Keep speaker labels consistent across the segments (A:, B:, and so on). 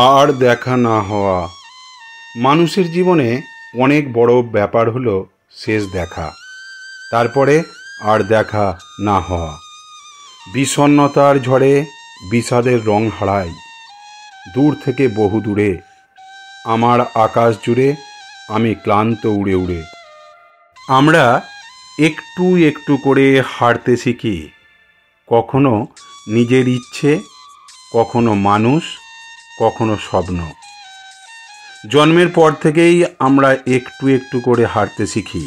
A: আর দেখা না হওয়া। মানুষের জীবনে অনেক বড় ব্যাপার হলো শেষ দেখা, তারপরে আর দেখা না হওয়া। বিষণ্ণতার ঝড়ে বিষাদের রং হারায় দূর থেকে বহু দূরে, আমার আকাশ জুড়ে আমি ক্লান্ত উড়ে উড়ে। আমরা একটু একটু করে হাঁটতে শিখি, কখনো নিজের ইচ্ছে, কখনো মানুষ, কখনো স্বপ্ন। জন্মের পর থেকেই আমরা একটু একটু করে হাঁটতে শিখি।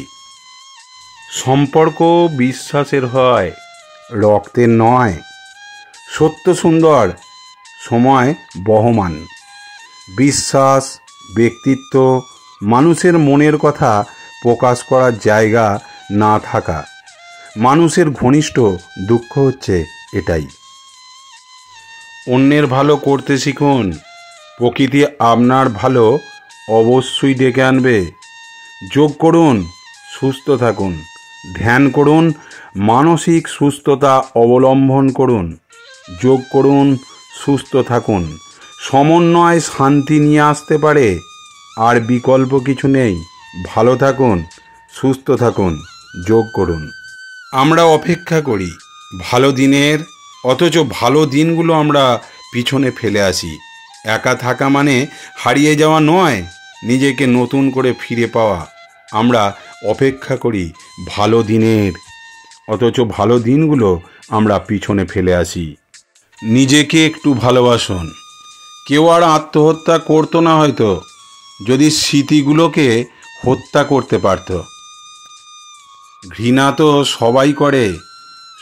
A: সম্পর্ক বিশ্বাসের হয়, রক্তের নয়। সত্য সুন্দর, সময় বহমান। বিশ্বাস, ব্যক্তিত্ব, মানুষের মনের কথা প্রকাশ করার জায়গা না থাকা। মানুষের ঘনিষ্ঠ দুঃখ হচ্ছে এটাই। অন্যের ভালো করতে শিখুন, প্রকৃতি আপনার ভালো অবশ্যই ডেকে আনবে। যোগ করুন, সুস্থ থাকুন। ধ্যান করুন, মানসিক সুস্থতা অবলম্বন করুন। যোগ করুন, সুস্থ থাকুন। সমন্বয় শান্তি নিয়ে আসতে পারে, আর বিকল্প কিছু নেই। ভালো থাকুন, সুস্থ থাকুন, যোগ করুন। আমরা অপেক্ষা করি ভালো দিনের, অথচ ভালো দিনগুলো আমরা পিছনে ফেলে আসি। একা থাকা মানে হারিয়ে যাওয়া নয়, নিজেকে নতুন করে ফিরে পাওয়া। আমরা অপেক্ষা করি ভালো দিনের, অথচ ভালো দিনগুলো আমরা পিছনে ফেলে আসি। নিজেকে একটু ভালোবাসুন। কেউ আর আত্মহত্যা করতো না হয়তো, যদি স্মৃতিগুলোকে হত্যা করতে পারত। ঘৃণা তো সবাই করে,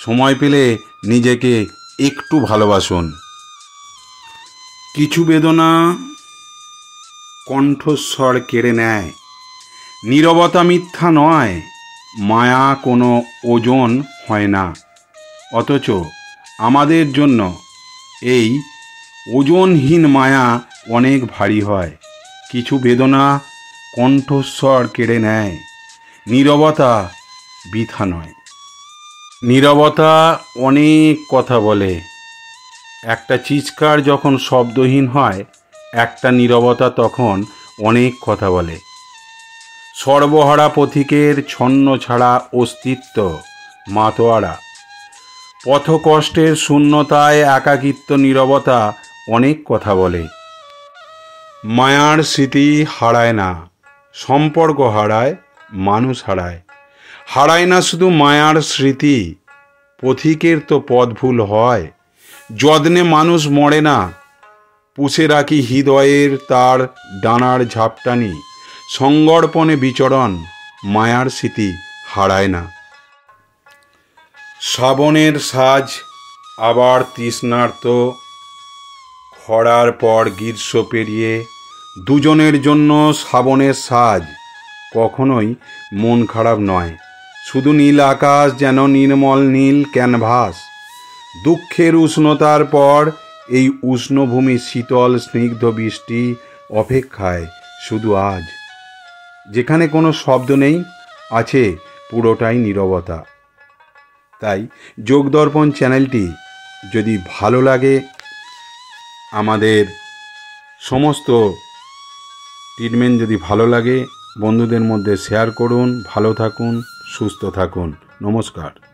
A: সময় পেলে নিজেকে একটু ভালোবাসুন। কিছু বেদনা কণ্ঠস্বর কেড়ে নেয়, নীরবতা মিথ্যা নয়, মায়া কোনো ওজন হয় না। অথচ আমাদের জন্য এই ওজনহীন মায়া অনেক ভারী হয়। কিছু বেদনা কণ্ঠস্বর কেড়ে নেয়, নীরবতা বৃথা নয়। নীরবতা অনেক কথা বলে। একটা চিৎকার যখন শব্দহীন হয়, একটা নীরবতা তখন অনেক কথা বলে। সর্বহারা পথিকের ছন্ন ছাড়া অস্তিত্ব মাতোয়ারা। পথকষ্টের শূন্যতায় একাকিত্ব নীরবতা অনেক কথা বলে। মায়ার স্মৃতি হারায় না, সম্পর্ক হারায়, মানুষ হারায়। হারায় না শুধু মায়ার স্মৃতি, পথিকের তো পথ ভুল হয়। যত্নে মানুষ মরে না, পুষে রাখি হৃদয়ের তার ডানার ঝাপটানি। সংগর্পণে বিচরণ, মায়ার স্মৃতি হারায় না। শ্রাবণের সাজ আবার তৃষ্ণার্ত, খরার পর গ্রীষ্ম পেরিয়ে দুজনের জন্য শ্রাবণের সাজ কখনোই মন খারাপ নয়। শুধু নীল আকাশ যেন নির্মল নীল ক্যানভাস। দুঃখের উষ্ণতার পর এই উষ্ণভূমি শীতল স্নিগ্ধ বৃষ্টি অপেক্ষায় শুধু আজ। যেখানে কোনো শব্দ নেই, আছে পুরোটাই নীরবতা। তাই যোগদর্পণ চ্যানেলটি যদি ভালো লাগে, আমাদের সমস্ত ট্রিটমেন্ট যদি ভালো লাগে, বন্ধুদের মধ্যে শেয়ার করুন। ভালো থাকুন, সুস্থ থাকুন। নমস্কার।